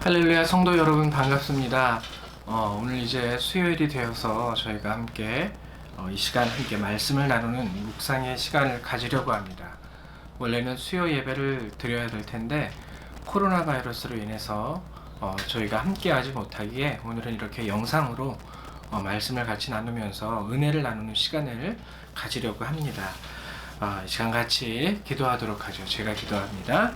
할렐루야 성도 여러분 반갑습니다. 오늘 이제 수요일이 되어서 저희가 함께 이 시간 함께 말씀을 나누는 묵상의 시간을 가지려고 합니다. 원래는 수요 예배를 드려야 될 텐데 코로나 바이러스로 인해서 저희가 함께 하지 못하기에 오늘은 이렇게 영상으로 말씀을 같이 나누면서 은혜를 나누는 시간을 가지려고 합니다. 이 시간 같이 기도하도록 하죠. 제가 기도합니다.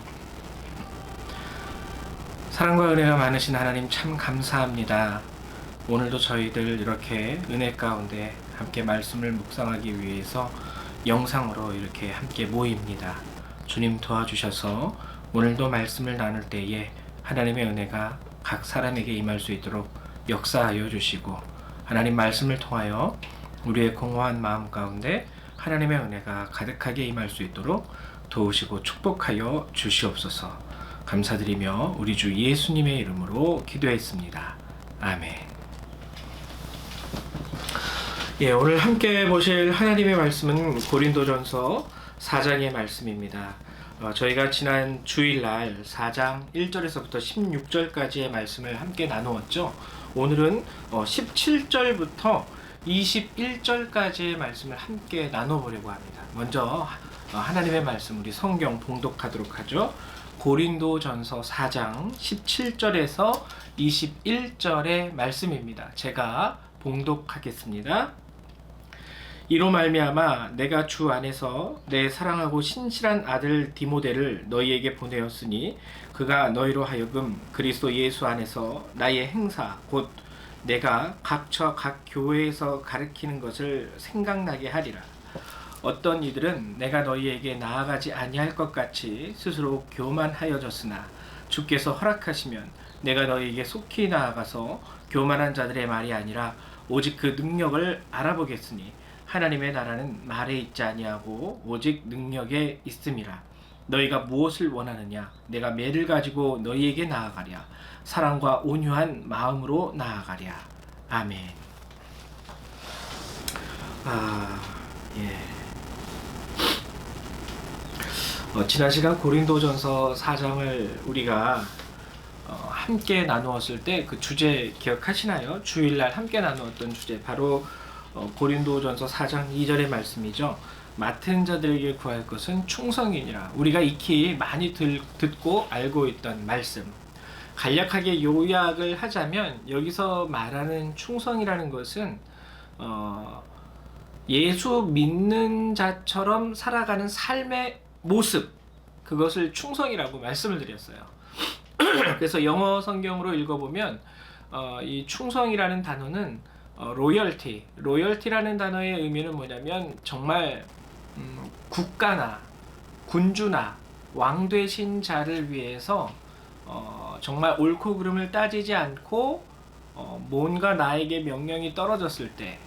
사랑과 은혜가 많으신 하나님 참 감사합니다. 오늘도 저희들 이렇게 은혜 가운데 함께 말씀을 묵상하기 위해서 영상으로 이렇게 함께 모입니다. 주님 도와주셔서 오늘도 말씀을 나눌 때에 하나님의 은혜가 각 사람에게 임할 수 있도록 역사하여 주시고, 하나님 말씀을 통하여 우리의 공허한 마음 가운데 하나님의 은혜가 가득하게 임할 수 있도록 도우시고 축복하여 주시옵소서. 감사드리며 우리 주 예수님의 이름으로 기도했습니다. 아멘. 오늘 함께 보실 하나님의 말씀은 고린도전서 4장의 말씀입니다. 저희가 지난 주일날 4장 1절에서부터 16절까지의 말씀을 함께 나누었죠. 오늘은 17절부터 21절까지의 말씀을 함께 나눠보려고 합니다. 먼저 하나님의 말씀 우리 성경 봉독하도록 하죠. 고린도전서 4장 17절에서 21절의 말씀입니다. 제가 봉독하겠습니다. 이로 말미암아 내가 주 안에서 내 사랑하고 신실한 아들 디모데를 너희에게 보내었으니 그가 너희로 하여금 그리스도 예수 안에서 나의 행사 곧 내가 각처 각 교회에서 가르치는 것을 생각나게 하리라. 어떤 이들은 내가 너희에게 나아가지 아니할 것 같이 스스로 교만하여졌으나 주께서 허락하시면 내가 너희에게 속히 나아가서 교만한 자들의 말이 아니라 오직 그 능력을 알아보겠으니 하나님의 나라는 말에 있지 아니하고 오직 능력에 있음이라. 너희가 무엇을 원하느냐? 내가 매를 가지고 너희에게 나아가랴. 사랑과 온유한 마음으로 나아가랴. 아멘. 지난 시간 고린도전서 4장을 우리가 함께 나누었을 때 그 주제 기억하시나요? 주일날 함께 나누었던 주제 바로 고린도전서 4장 2절의 말씀이죠. 맡은 자들에게 구할 것은 충성이니라. 우리가 익히 많이 듣고 알고 있던 말씀. 간략하게 요약을 하자면 여기서 말하는 충성이라는 것은 예수 믿는 자처럼 살아가는 삶의 모습, 그것을 충성이라고 말씀을 드렸어요. 그래서 영어 성경으로 읽어보면 이 충성이라는 단어는 로열티라는 단어의 의미는 뭐냐면 정말 국가나 군주나 왕 되신 자를 위해서 정말 옳고 그름을 따지지 않고 뭔가 나에게 명령이 떨어졌을 때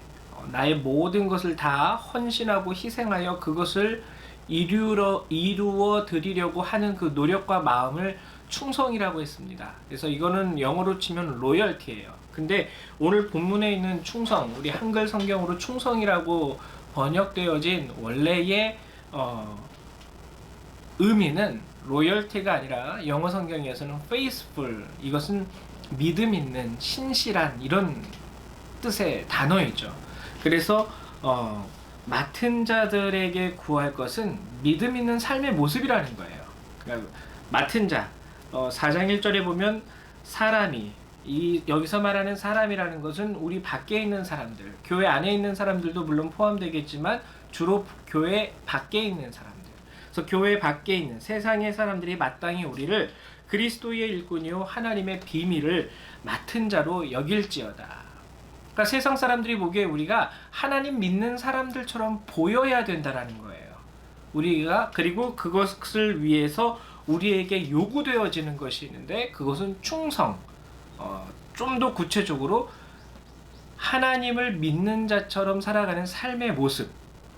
나의 모든 것을 다 헌신하고 희생하여 그것을 이루어 드리려고 하는 그 노력과 마음을 충성이라고 했습니다. 그래서 이거는 영어로 치면 로열티예요. 근데 오늘 본문에 있는 충성, 우리 한글 성경으로 충성이라고 번역되어진 원래의 의미는 로열티가 아니라 영어 성경에서는 faithful, 이것은 믿음 있는, 신실한 이런 뜻의 단어이죠. 그래서 맡은 자들에게 구할 것은 믿음 있는 삶의 모습이라는 거예요. 그러니까 맡은 자, 4장 1절에 보면 사람이, 여기서 말하는 사람이라는 것은 우리 밖에 있는 사람들, 교회 안에 있는 사람들도 물론 포함되겠지만 주로 교회 밖에 있는 사람들, 그래서 교회 밖에 있는 세상의 사람들이 마땅히 우리를 그리스도의 일꾼이요 하나님의 비밀을 맡은 자로 여길지어다. 그러니까 세상 사람들이 보기에 우리가 하나님 믿는 사람들처럼 보여야 된다라는 거예요. 우리가 그리고 그것을 위해서 우리에게 요구되어지는 것이 있는데 그것은 충성. 좀 더 구체적으로 하나님을 믿는 자처럼 살아가는 삶의 모습.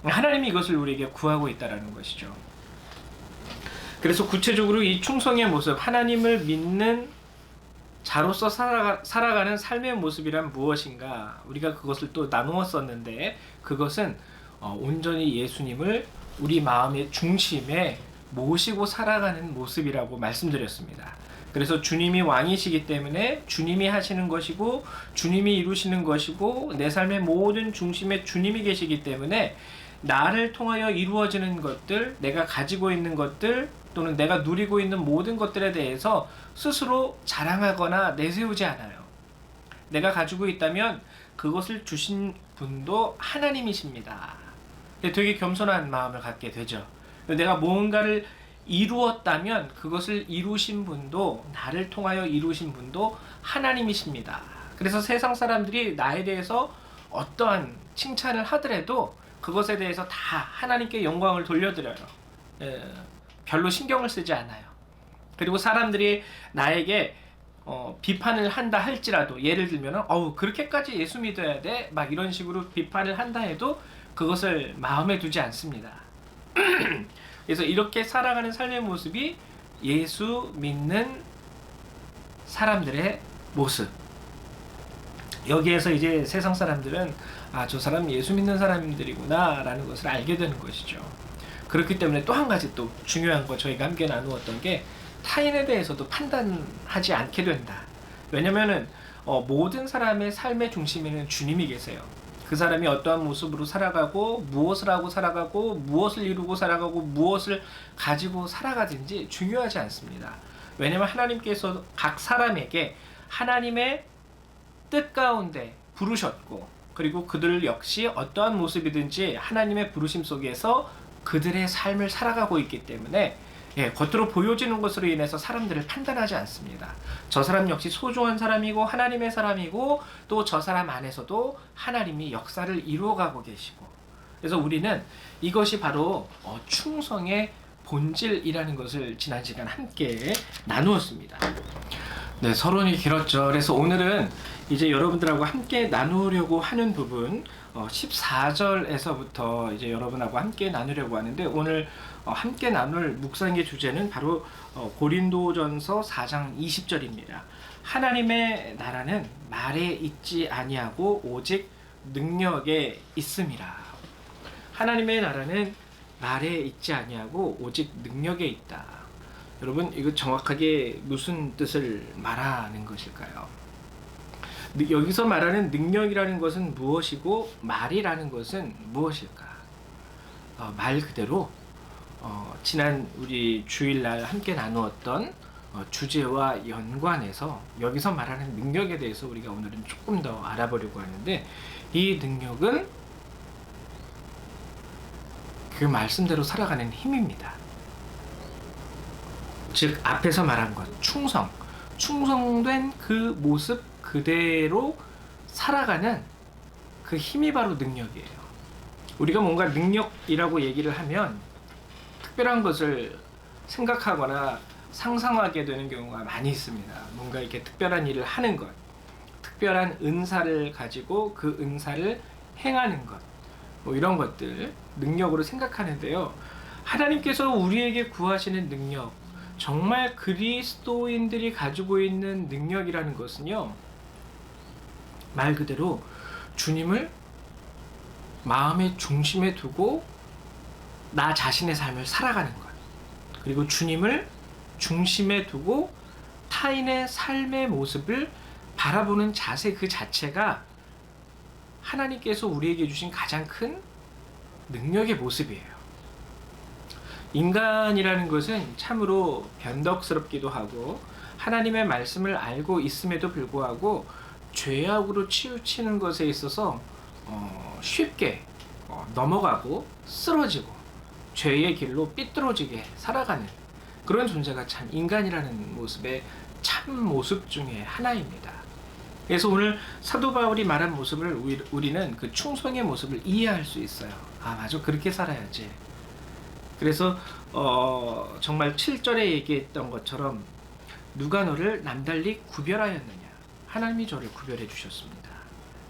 하나님이 이것을 우리에게 구하고 있다라는 것이죠. 그래서 구체적으로 이 충성의 모습, 하나님을 믿는 자로서 살아가는 삶의 모습이란 무엇인가? 우리가 그것을 또 나누었었는데 그것은 온전히 예수님을 우리 마음의 중심에 모시고 살아가는 모습이라고 말씀드렸습니다. 그래서 주님이 왕이시기 때문에 주님이 하시는 것이고 주님이 이루시는 것이고 내 삶의 모든 중심에 주님이 계시기 때문에 나를 통하여 이루어지는 것들, 내가 가지고 있는 것들 또는 내가 누리고 있는 모든 것들에 대해서 스스로 자랑하거나 내세우지 않아요. 내가 가지고 있다면 그것을 주신 분도 하나님이십니다. 되게 겸손한 마음을 갖게 되죠. 내가 무언가를 이루었다면 그것을 이루신 분도, 나를 통하여 이루신 분도 하나님이십니다. 그래서 세상 사람들이 나에 대해서 어떠한 칭찬을 하더라도 그것에 대해서 다 하나님께 영광을 돌려드려요. 별로 신경을 쓰지 않아요. 그리고 사람들이 나에게 비판을 한다 할지라도, 예를 들면 그렇게까지 예수 믿어야 돼? 막 이런 식으로 비판을 한다 해도 그것을 마음에 두지 않습니다. 그래서 이렇게 살아가는 삶의 모습이 예수 믿는 사람들의 모습. 여기에서 이제 세상 사람들은 저 사람 예수 믿는 사람들이구나 라는 것을 알게 되는 것이죠. 그렇기 때문에 또 한 가지 또 중요한 거 저희가 함께 나누었던 게 타인에 대해서도 판단하지 않게 된다. 왜냐면은 모든 사람의 삶의 중심에는 주님이 계세요. 그 사람이 어떠한 모습으로 살아가고 무엇을 하고 살아가고 무엇을 이루고 살아가고 무엇을 가지고 살아가든지 중요하지 않습니다. 왜냐면 하나님께서 각 사람에게 하나님의 뜻 가운데 부르셨고, 그리고 그들 역시 어떠한 모습이든지 하나님의 부르심 속에서 그들의 삶을 살아가고 있기 때문에 겉으로 보여지는 것으로 인해서 사람들을 판단하지 않습니다. 저 사람 역시 소중한 사람이고 하나님의 사람이고 또 저 사람 안에서도 하나님이 역사를 이루어가고 계시고, 그래서 우리는 이것이 바로 충성의 본질이라는 것을 지난 시간 함께 나누었습니다. 네, 서론이 길었죠. 그래서 오늘은 이제 여러분들하고 함께 나누려고 하는 부분 14절에서부터 이제 여러분하고 함께 나누려고 하는데, 오늘 함께 나눌 묵상의 주제는 바로 고린도전서 4장 20절입니다. 하나님의 나라는 말에 있지 아니하고 오직 능력에 있음이라. 하나님의 나라는 말에 있지 아니하고 오직 능력에 있다. 여러분, 이거 정확하게 무슨 뜻을 말하는 것일까요? 여기서 말하는 능력이라는 것은 무엇이고 말이라는 것은 무엇일까? 말 그대로 지난 우리 주일날 함께 나누었던 주제와 연관해서 여기서 말하는 능력에 대해서 우리가 오늘은 조금 더 알아보려고 하는데, 이 능력은 그 말씀대로 살아가는 힘입니다. 즉 앞에서 말한 것, 충성된 그 모습 그대로 살아가는 그 힘이 바로 능력이에요. 우리가 뭔가 능력이라고 얘기를 하면 특별한 것을 생각하거나 상상하게 되는 경우가 많이 있습니다. 뭔가 이렇게 특별한 일을 하는 것, 특별한 은사를 가지고 그 은사를 행하는 것, 이런 것들 능력으로 생각하는데요. 하나님께서 우리에게 구하시는 능력, 정말 그리스도인들이 가지고 있는 능력이라는 것은요, 말 그대로 주님을 마음의 중심에 두고 나 자신의 삶을 살아가는 것, 그리고 주님을 중심에 두고 타인의 삶의 모습을 바라보는 자세 그 자체가 하나님께서 우리에게 주신 가장 큰 능력의 모습이에요. 인간이라는 것은 참으로 변덕스럽기도 하고 하나님의 말씀을 알고 있음에도 불구하고 죄악으로 치우치는 것에 있어서 쉽게 넘어가고 쓰러지고 죄의 길로 삐뚤어지게 살아가는 그런 존재가 참 인간이라는 모습의 참 모습 중에 하나입니다. 그래서 오늘 사도 바울이 말한 모습을 우리는 그 충성의 모습을 이해할 수 있어요. 맞아, 그렇게 살아야지. 그래서 정말 7절에 얘기했던 것처럼 누가 너를 남달리 구별하였느냐? 하나님이 저를 구별해 주셨습니다.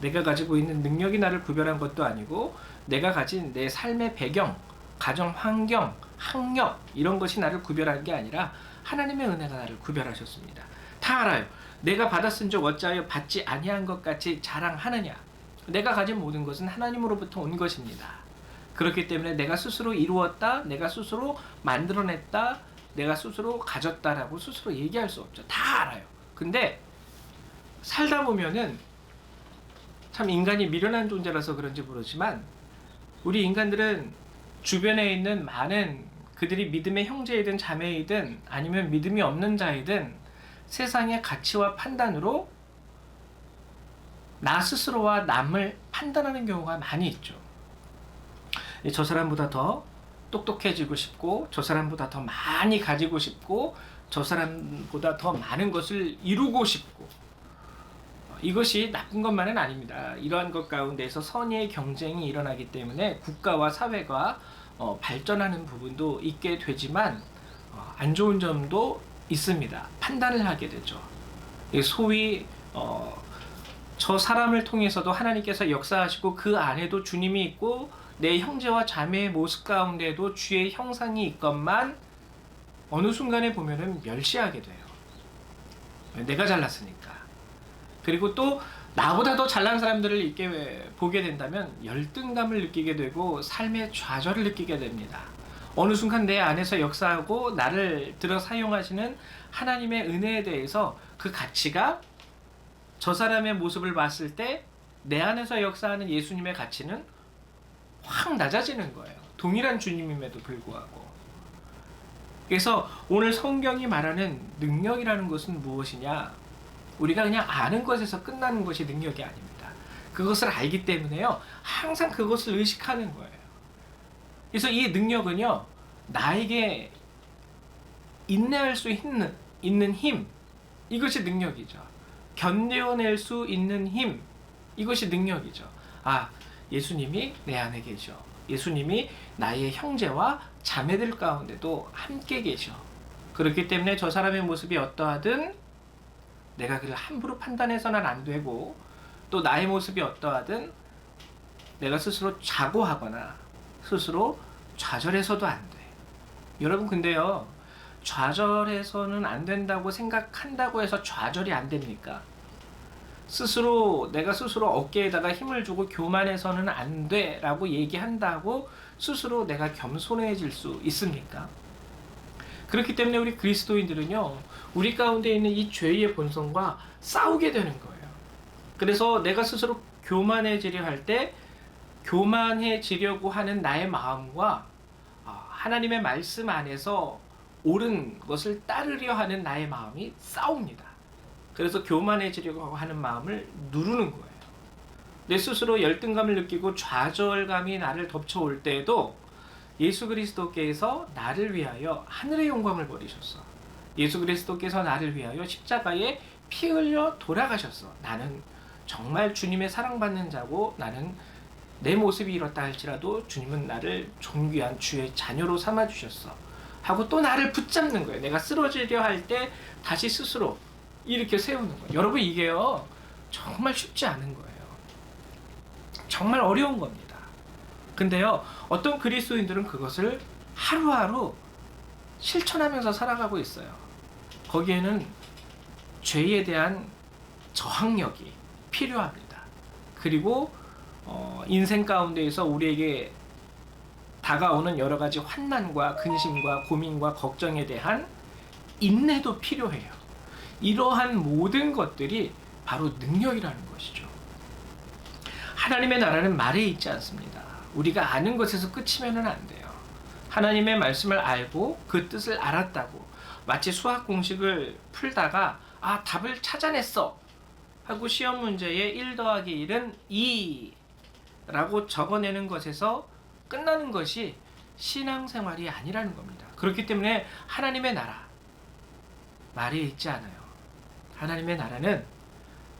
내가 가지고 있는 능력이 나를 구별한 것도 아니고 내가 가진 내 삶의 배경, 가정 환경, 학력 이런 것이 나를 구별한 게 아니라 하나님의 은혜가 나를 구별하셨습니다. 다 알아요. 내가 받았은 적 어찌하여 받지 아니한 것 같이 자랑하느냐? 내가 가진 모든 것은 하나님으로부터 온 것입니다. 그렇기 때문에 내가 스스로 이루었다, 내가 스스로 만들어냈다, 내가 스스로 가졌다라고 스스로 얘기할 수 없죠. 다 알아요. 근데 살다 보면은 참 인간이 미련한 존재라서 그런지 모르지만 우리 인간들은 주변에 있는 많은 그들이 믿음의 형제이든 자매이든 아니면 믿음이 없는 자이든 세상의 가치와 판단으로 나 스스로와 남을 판단하는 경우가 많이 있죠. 저 사람보다 더 똑똑해지고 싶고, 저 사람보다 더 많이 가지고 싶고, 저 사람보다 더 많은 것을 이루고 싶고, 이것이 나쁜 것만은 아닙니다. 이러한 것 가운데서 선의의 경쟁이 일어나기 때문에 국가와 사회가 발전하는 부분도 있게 되지만 안 좋은 점도 있습니다. 판단을 하게 되죠. 소위 저 사람을 통해서도 하나님께서 역사하시고 그 안에도 주님이 있고 내 형제와 자매의 모습 가운데도 주의 형상이 있건만 어느 순간에 보면은 멸시하게 돼요. 내가 잘났으니까. 그리고 또 나보다 더 잘난 사람들을 이렇게 보게 된다면 열등감을 느끼게 되고 삶의 좌절을 느끼게 됩니다. 어느 순간 내 안에서 역사하고 나를 들어 사용하시는 하나님의 은혜에 대해서 그 가치가 저 사람의 모습을 봤을 때 내 안에서 역사하는 예수님의 가치는 확 낮아지는 거예요. 동일한 주님임에도 불구하고. 그래서 오늘 성경이 말하는 능력이라는 것은 무엇이냐? 우리가 그냥 아는 것에서 끝나는 것이 능력이 아닙니다. 그것을 알기 때문에요. 항상 그것을 의식하는 거예요. 그래서 이 능력은요. 나에게 인내할 수 있는 힘. 이것이 능력이죠. 견뎌낼 수 있는 힘. 이것이 능력이죠. 예수님이 내 안에 계셔. 예수님이 나의 형제와 자매들 가운데도 함께 계셔. 그렇기 때문에 저 사람의 모습이 어떠하든 내가 그를 함부로 판단해서는 안 되고 또 나의 모습이 어떠하든 내가 스스로 자고하거나 스스로 좌절해서도 안 돼. 여러분 근데요. 좌절해서는 안 된다고 생각한다고 해서 좌절이 안 됩니까? 내가 스스로 어깨에다가 힘을 주고 교만해서는 안 돼 라고 얘기한다고 스스로 내가 겸손해질 수 있습니까? 그렇기 때문에 우리 그리스도인들은요, 우리 가운데 있는 이 죄의 본성과 싸우게 되는 거예요. 그래서 내가 스스로 교만해지려 할 때, 교만해지려고 하는 나의 마음과 하나님의 말씀 안에서 옳은 것을 따르려 하는 나의 마음이 싸웁니다. 그래서 교만해지려고 하는 마음을 누르는 거예요. 내 스스로 열등감을 느끼고 좌절감이 나를 덮쳐올 때에도 예수 그리스도께서 나를 위하여 하늘의 영광을 버리셨어. 예수 그리스도께서 나를 위하여 십자가에 피 흘려 돌아가셨어. 나는 정말 주님의 사랑받는 자고 나는 내 모습이 이렇다 할지라도 주님은 나를 존귀한 주의 자녀로 삼아주셨어. 하고 또 나를 붙잡는 거예요. 내가 쓰러지려 할 때 다시 스스로 이렇게 세우는 거예요. 여러분 이게요. 정말 쉽지 않은 거예요. 정말 어려운 겁니다. 근데요. 어떤 그리스도인들은 그것을 하루하루 실천하면서 살아가고 있어요. 거기에는 죄에 대한 저항력이 필요합니다. 그리고 인생 가운데에서 우리에게 다가오는 여러 가지 환난과 근심과 고민과 걱정에 대한 인내도 필요해요. 이러한 모든 것들이 바로 능력이라는 것이죠. 하나님의 나라는 말에 있지 않습니다. 우리가 아는 것에서 끝이면 안 돼요. 하나님의 말씀을 알고 그 뜻을 알았다고 마치 수학 공식을 풀다가 답을 찾아냈어 하고 시험 문제에 1 더하기 1은 2 라고 적어내는 것에서 끝나는 것이 신앙생활이 아니라는 겁니다. 그렇기 때문에 하나님의 나라 말에 있지 않아요. 하나님의 나라는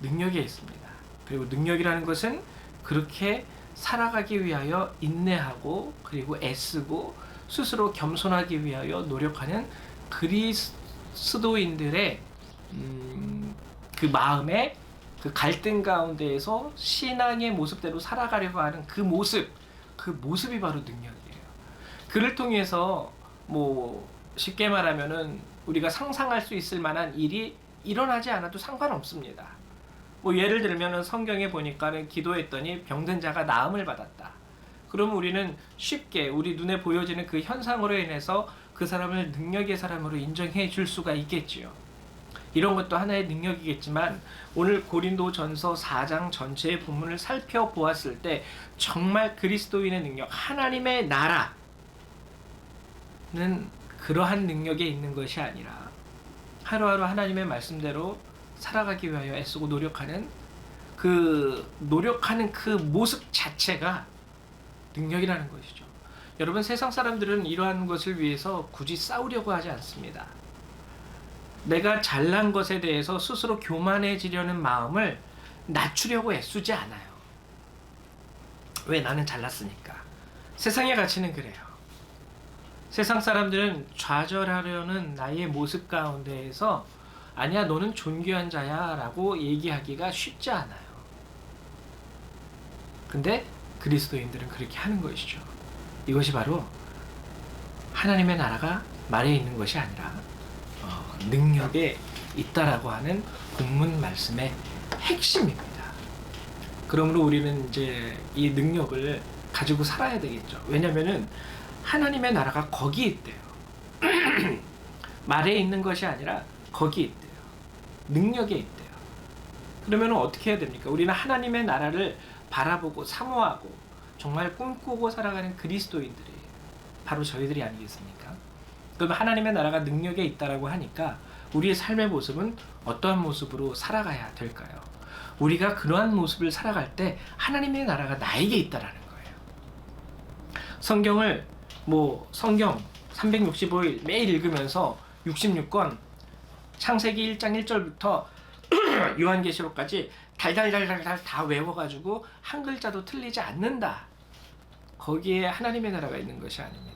능력에 있습니다. 그리고 능력이라는 것은 그렇게 살아가기 위하여 인내하고 그리고 애쓰고 스스로 겸손하기 위하여 노력하는 그리스도인들의 그 마음의 그 갈등 가운데에서 신앙의 모습대로 살아가려고 하는 그 모습이 바로 능력이에요. 그를 통해서 쉽게 말하면은 우리가 상상할 수 있을 만한 일이 일어나지 않아도 상관없습니다. 예를 들면은 성경에 보니까는 기도했더니 병든 자가 나음을 받았다. 그러면 우리는 쉽게 우리 눈에 보여지는 그 현상으로 인해서 그 그 사람을 능력의 사람으로 인정해 줄 수가 있겠지요. 이런 것도 하나의 능력이겠지만 오늘 고린도전서 4장 전체의 본문을 살펴보았을 때 정말 그리스도인의 능력, 하나님의 나라는 그러한 능력에 있는 것이 아니라 하루하루 하나님의 말씀대로 살아가기 위하여 애쓰고 노력하는 그 모습 자체가 능력이라는 것이죠. 여러분, 세상 사람들은 이러한 것을 위해서 굳이 싸우려고 하지 않습니다. 내가 잘난 것에 대해서 스스로 교만해지려는 마음을 낮추려고 애쓰지 않아요. 왜? 나는 잘났으니까. 세상의 가치는 그래요. 세상 사람들은 좌절하려는 나의 모습 가운데에서 아니야, 너는 존귀한 자야 라고 얘기하기가 쉽지 않아요. 근데 그리스도인들은 그렇게 하는 것이죠. 이것이 바로 하나님의 나라가 말에 있는 것이 아니라 능력에 있다라고 하는 본문 말씀의 핵심입니다. 그러므로 우리는 이제 이 능력을 가지고 살아야 되겠죠. 왜냐면은 하나님의 나라가 거기 있대요. 말에 있는 것이 아니라 거기 있대요. 능력에 있대요. 그러면 어떻게 해야 됩니까? 우리는 하나님의 나라를 바라보고 사모하고 정말 꿈꾸고 살아가는 그리스도인들이 바로 저희들이 아니겠습니까? 그럼 하나님의 나라가 능력에 있다라고 하니까 우리의 삶의 모습은 어떠한 모습으로 살아가야 될까요? 우리가 그러한 모습을 살아갈 때 하나님의 나라가 나에게 있다라는 거예요. 성경 365일 매일 읽으면서 66권 창세기 1장 1절부터 요한계시록까지 달달달달 다 외워가지고 한 글자도 틀리지 않는다. 거기에 하나님의 나라가 있는 것이 아닙니다.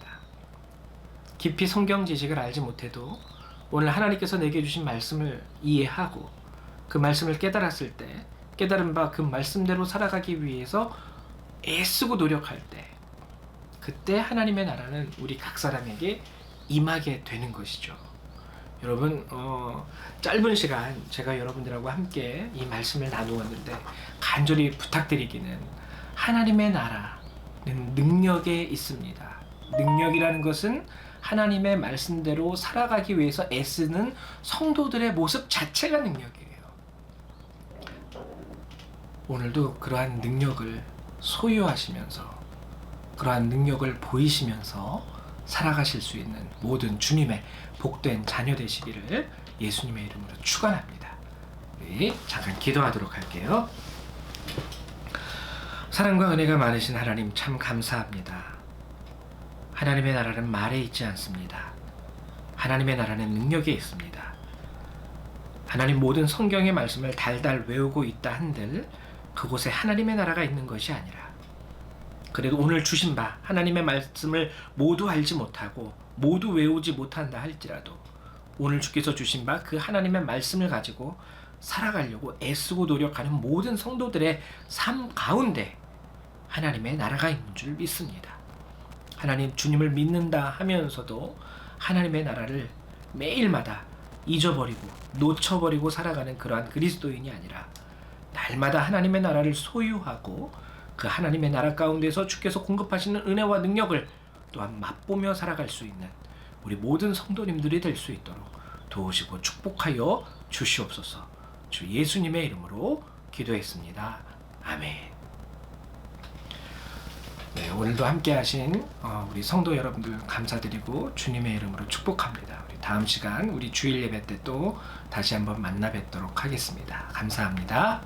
깊이 성경 지식을 알지 못해도 오늘 하나님께서 내게 주신 말씀을 이해하고 그 말씀을 깨달았을 때, 깨달은 바 그 말씀대로 살아가기 위해서 애쓰고 노력할 때, 그때 하나님의 나라는 우리 각 사람에게 임하게 되는 것이죠. 여러분, 짧은 시간 제가 여러분들하고 함께 이 말씀을 나누었는데 간절히 부탁드리기는, 하나님의 나라는 능력에 있습니다. 능력이라는 것은 하나님의 말씀대로 살아가기 위해서 애쓰는 성도들의 모습 자체가 능력이에요. 오늘도 그러한 능력을 소유하시면서 그러한 능력을 보이시면서 살아가실 수 있는 모든 주님의 복된 자녀 되시기를 예수님의 이름으로 축원합니다. 우리 잠깐 기도하도록 할게요. 사랑과 은혜가 많으신 하나님, 참 감사합니다. 하나님의 나라는 말에 있지 않습니다. 하나님의 나라는 능력에 있습니다. 하나님, 모든 성경의 말씀을 달달 외우고 있다 한들 그곳에 하나님의 나라가 있는 것이 아니라, 그래도 오늘 주신 바 하나님의 말씀을 모두 알지 못하고 모두 외우지 못한다 할지라도 오늘 주께서 주신 바 그 하나님의 말씀을 가지고 살아가려고 애쓰고 노력하는 모든 성도들의 삶 가운데 하나님의 나라가 있는 줄 믿습니다. 하나님, 주님을 믿는다 하면서도 하나님의 나라를 매일마다 잊어버리고 놓쳐버리고 살아가는 그러한 그리스도인이 아니라 날마다 하나님의 나라를 소유하고 그 하나님의 나라 가운데서 주께서 공급하시는 은혜와 능력을 또한 맛보며 살아갈 수 있는 우리 모든 성도님들이 될 수 있도록 도우시고 축복하여 주시옵소서. 주 예수님의 이름으로 기도했습니다. 아멘. 네, 오늘도 함께 하신 우리 성도 여러분들 감사드리고 주님의 이름으로 축복합니다. 우리 다음 시간 우리 주일 예배 때 또 다시 한번 만나 뵙도록 하겠습니다. 감사합니다.